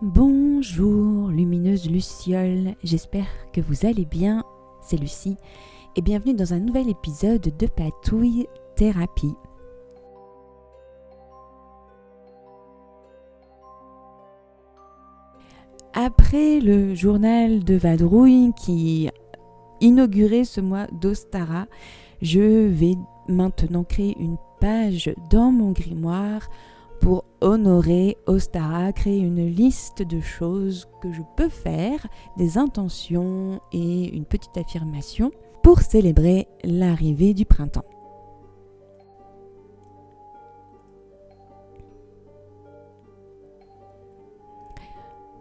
Bonjour lumineuse Luciole, j'espère que vous allez bien, c'est Lucie et bienvenue dans un nouvel épisode de Patouille Thérapie. Après le journal de vadrouille qui inaugurait ce mois d'Ostara, je vais maintenant créer une page dans mon grimoire pour honorer Ostara, créer une liste de choses que je peux faire, des intentions et une petite affirmation pour célébrer l'arrivée du printemps.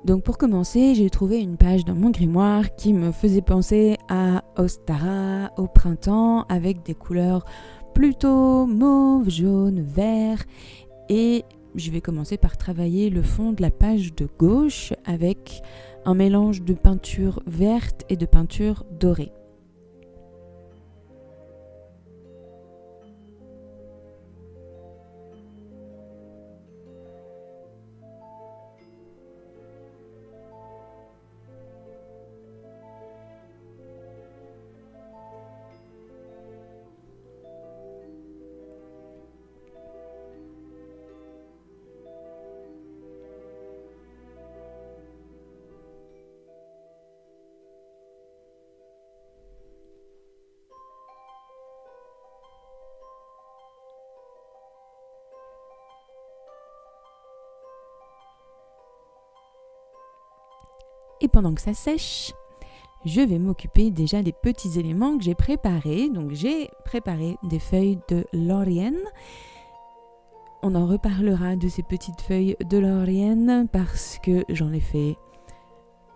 Donc pour commencer, j'ai trouvé une page dans mon grimoire qui me faisait penser à Ostara, au printemps, avec des couleurs plutôt mauve, jaune, vert. Et je vais commencer par travailler le fond de la page de gauche avec un mélange de peinture verte et de peinture dorée. Et pendant que ça sèche, je vais m'occuper déjà des petits éléments que j'ai préparés. Donc j'ai préparé des feuilles de laurienne. On en reparlera de ces petites feuilles de laurienne parce que j'en ai fait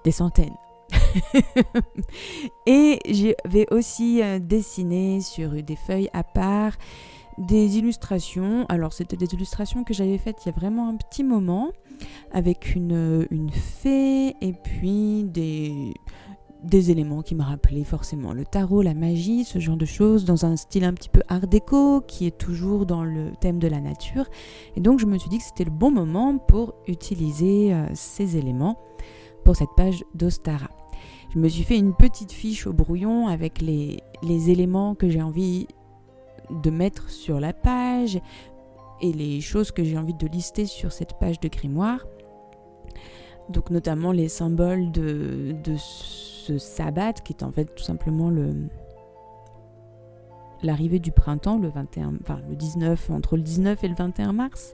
des centaines. Et je vais aussi dessiner sur des feuilles à part des illustrations. Alors c'était des illustrations que j'avais faites il y a vraiment un petit moment avec une fée et puis des éléments qui me rappelaient forcément le tarot, la magie, ce genre de choses, dans un style un petit peu art déco qui est toujours dans le thème de la nature. Et donc je me suis dit que c'était le bon moment pour utiliser ces éléments pour cette page d'Ostara. Je me suis fait une petite fiche au brouillon avec les éléments que j'ai envie de mettre sur la page et les choses que j'ai envie de lister sur cette page de grimoire. Donc notamment les symboles de ce sabbat qui est en fait tout simplement l'arrivée du printemps, le 19, entre le 19 et le 21 mars.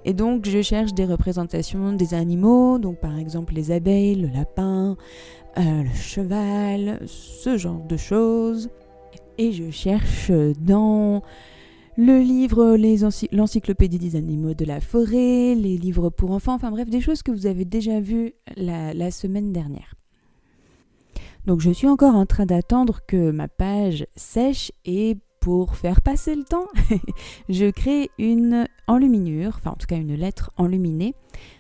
Et donc je cherche des représentations des animaux, donc par exemple les abeilles, le lapin, le cheval, ce genre de choses. Et je cherche dans le livre, l'encyclopédie des animaux de la forêt, les livres pour enfants, enfin bref, des choses que vous avez déjà vues la semaine dernière. Donc je suis encore en train d'attendre que ma page sèche et pour faire passer le temps, je crée une enluminure, enfin en tout cas une lettre enluminée,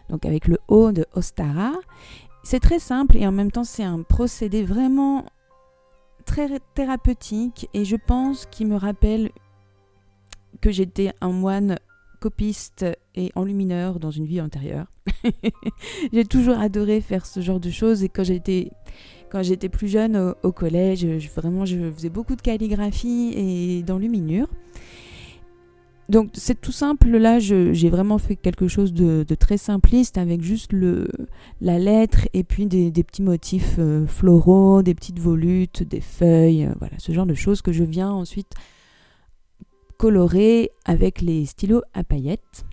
donc avec le O de Ostara. C'est très simple et en même temps c'est un procédé vraiment très thérapeutique et je pense qu'il me rappelle que j'étais un moine copiste et enlumineur dans une vie antérieure. J'ai toujours adoré faire ce genre de choses et quand j'étais plus jeune au collège, je faisais beaucoup de calligraphie et d'enluminure. Donc c'est tout simple, là j'ai vraiment fait quelque chose de très simpliste avec juste la lettre et puis des petits motifs floraux, des petites volutes, des feuilles, voilà, ce genre de choses que je viens ensuite colorer avec les stylos à paillettes.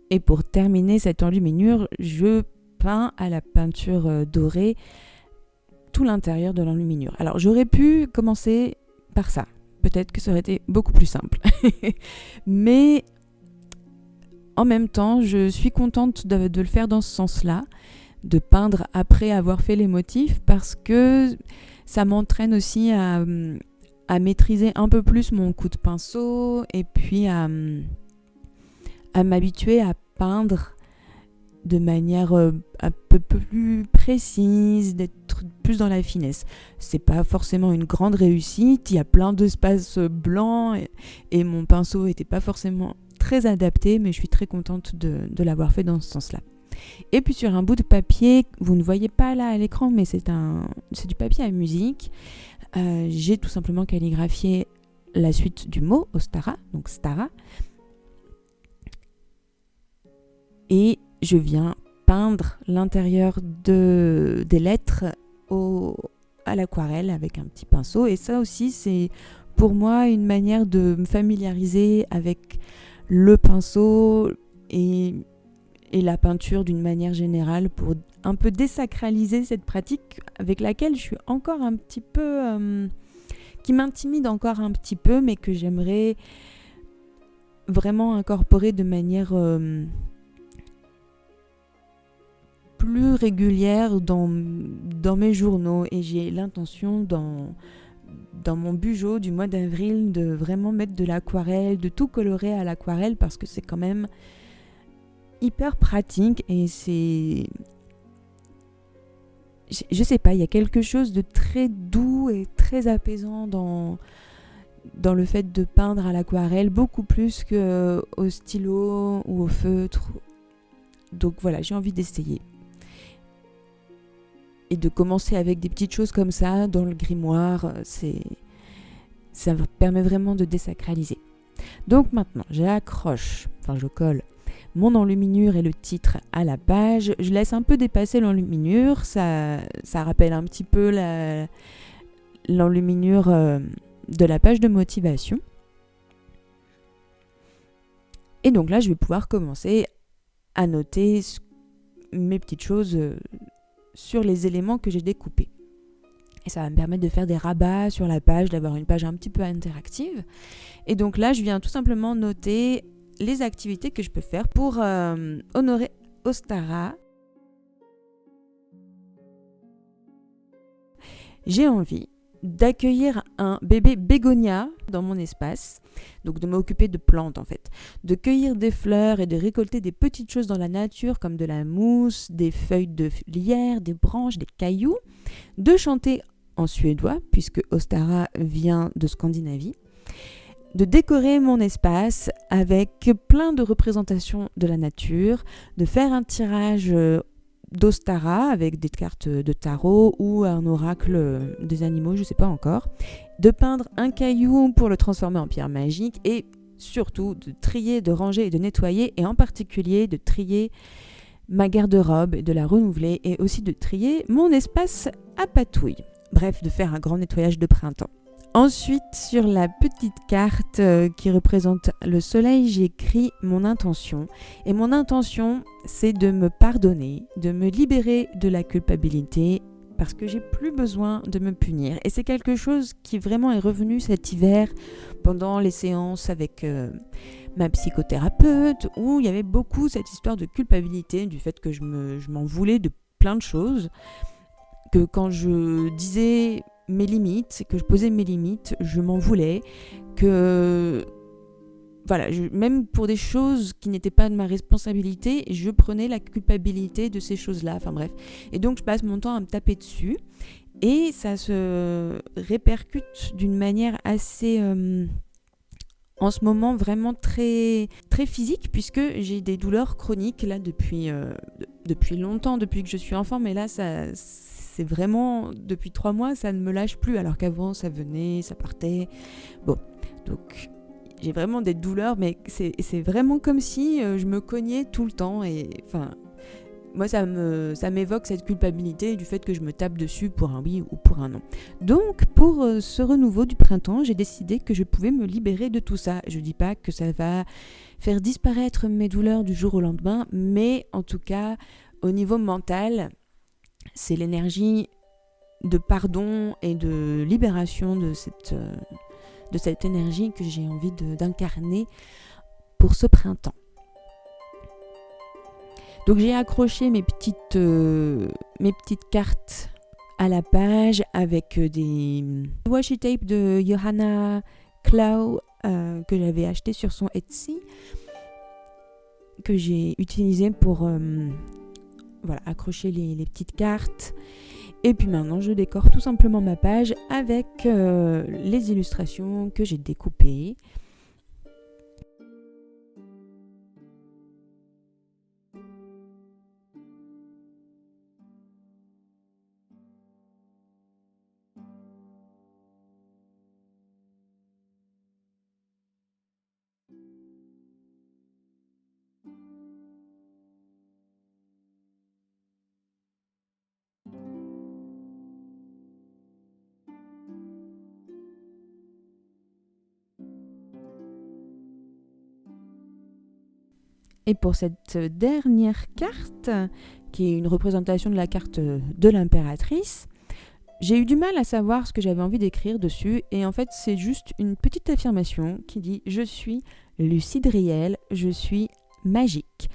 Et pour terminer cette enluminure, je peins à la peinture dorée tout l'intérieur de l'enluminure. Alors j'aurais pu commencer par ça. Peut-être que ça aurait été beaucoup plus simple. Mais en même temps, je suis contente de le faire dans ce sens-là. de peindre après avoir fait les motifs parce que ça m'entraîne aussi à maîtriser un peu plus mon coup de pinceau et puis à m'habituer à peindre de manière un peu plus précise, d'être plus dans la finesse. C'est pas forcément une grande réussite, il y a plein d'espaces blancs et mon pinceau était pas forcément très adapté, mais je suis très contente de l'avoir fait dans ce sens-là. Et puis sur un bout de papier, vous ne voyez pas là à l'écran, mais c'est du papier à musique. J'ai tout simplement calligraphié la suite du mot Ostara, donc Stara. Et je viens peindre l'intérieur des lettres à l'aquarelle avec un petit pinceau. Et ça aussi, c'est pour moi une manière de me familiariser avec le pinceau et la peinture d'une manière générale pour un peu désacraliser cette pratique avec laquelle je suis encore un petit peu... qui m'intimide encore un petit peu, mais que j'aimerais vraiment incorporer de manière... plus régulière dans mes journaux, et j'ai l'intention dans mon bugeot du mois d'avril de vraiment mettre de l'aquarelle, de tout colorer à l'aquarelle parce que c'est quand même hyper pratique et c'est... Je sais pas, il y a quelque chose de très doux et très apaisant dans le fait de peindre à l'aquarelle, beaucoup plus qu'au stylo ou au feutre. Donc voilà, j'ai envie d'essayer. Et de commencer avec des petites choses comme ça dans le grimoire, ça permet vraiment de désacraliser. Donc maintenant, je colle mon enluminure et le titre à la page. Je laisse un peu dépasser l'enluminure, ça rappelle un petit peu l'enluminure de la page de motivation. Et donc là, je vais pouvoir commencer à noter mes petites choses sur les éléments que j'ai découpés. Et ça va me permettre de faire des rabats sur la page, d'avoir une page un petit peu interactive. Et donc là, je viens tout simplement noter les activités que je peux faire pour honorer Ostara. J'ai envie d'accueillir un bébé bégonia dans mon espace, donc de m'occuper de plantes en fait, de cueillir des fleurs et de récolter des petites choses dans la nature comme de la mousse, des feuilles de lierre, des branches, des cailloux, de chanter en suédois puisque Ostara vient de Scandinavie, de décorer mon espace avec plein de représentations de la nature, de faire un tirage d'Ostara avec des cartes de tarot ou un oracle des animaux, je ne sais pas encore, de peindre un caillou pour le transformer en pierre magique et surtout de trier, de ranger et de nettoyer, et en particulier de trier ma garde-robe et de la renouveler, et aussi de trier mon espace à patouille. Bref, de faire un grand nettoyage de printemps. Ensuite, sur la petite carte qui représente le soleil, j'ai écrit mon intention. Et mon intention, c'est de me pardonner, de me libérer de la culpabilité, parce que j'ai plus besoin de me punir. Et c'est quelque chose qui vraiment est revenu cet hiver pendant les séances avec ma psychothérapeute, où il y avait beaucoup cette histoire de culpabilité, du fait que je m'en voulais de plein de choses, que quand je disais mes limites, que je posais mes limites, je m'en voulais, que voilà, même pour des choses qui n'étaient pas de ma responsabilité, je prenais la culpabilité de ces choses-là, enfin bref. Et donc je passe mon temps à me taper dessus, et ça se répercute d'une manière assez... en ce moment vraiment très, très physique, puisque j'ai des douleurs chroniques là depuis longtemps, depuis que je suis enfant, mais là c'est vraiment, depuis 3 mois, ça ne me lâche plus, alors qu'avant, ça venait, ça partait. Bon, donc j'ai vraiment des douleurs, mais c'est vraiment comme si je me cognais tout le temps. Et enfin, moi, ça m'évoque cette culpabilité du fait que je me tape dessus pour un oui ou pour un non. Donc, pour ce renouveau du printemps, j'ai décidé que je pouvais me libérer de tout ça. Je ne dis pas que ça va faire disparaître mes douleurs du jour au lendemain, mais en tout cas, au niveau mental, c'est l'énergie de pardon et de libération de cette énergie que j'ai envie d'incarner pour ce printemps. Donc j'ai accroché mes petites cartes à la page avec des washi tape de Johanna Klau que j'avais acheté sur son Etsy, que j'ai utilisé pour accrocher les petites cartes. Et puis maintenant je décore tout simplement ma page avec les illustrations que j'ai découpées. Et pour cette dernière carte, qui est une représentation de la carte de l'impératrice, j'ai eu du mal à savoir ce que j'avais envie d'écrire dessus. Et en fait, c'est juste une petite affirmation qui dit « Je suis Lucidriel, je suis magique ».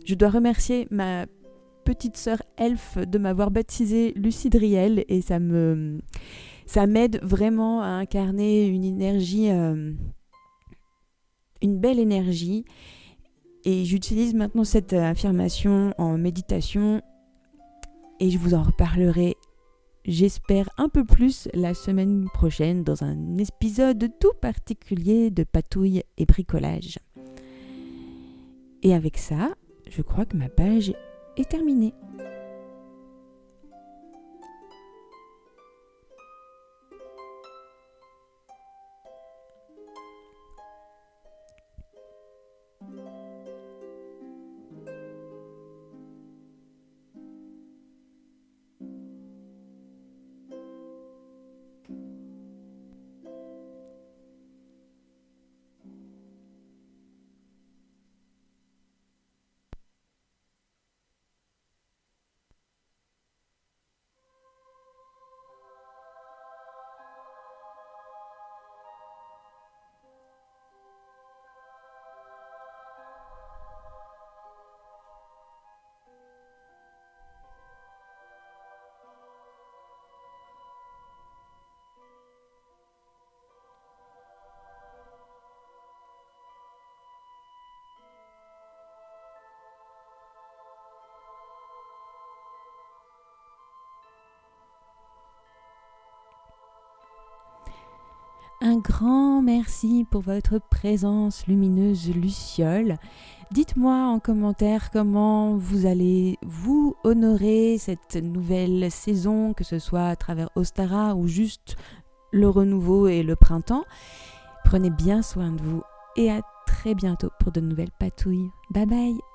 Je dois remercier ma petite sœur elfe de m'avoir baptisée Lucidriel, et ça m'aide vraiment à incarner une énergie, une belle énergie. Et j'utilise maintenant cette affirmation en méditation et je vous en reparlerai, j'espère, un peu plus la semaine prochaine dans un épisode tout particulier de patouille et bricolage. Et avec ça, je crois que ma page est terminée. Un grand merci pour votre présence lumineuse Luciole. Dites-moi en commentaire comment vous allez vous honorer cette nouvelle saison, que ce soit à travers Ostara ou juste le renouveau et le printemps. Prenez bien soin de vous et à très bientôt pour de nouvelles patouilles. Bye bye!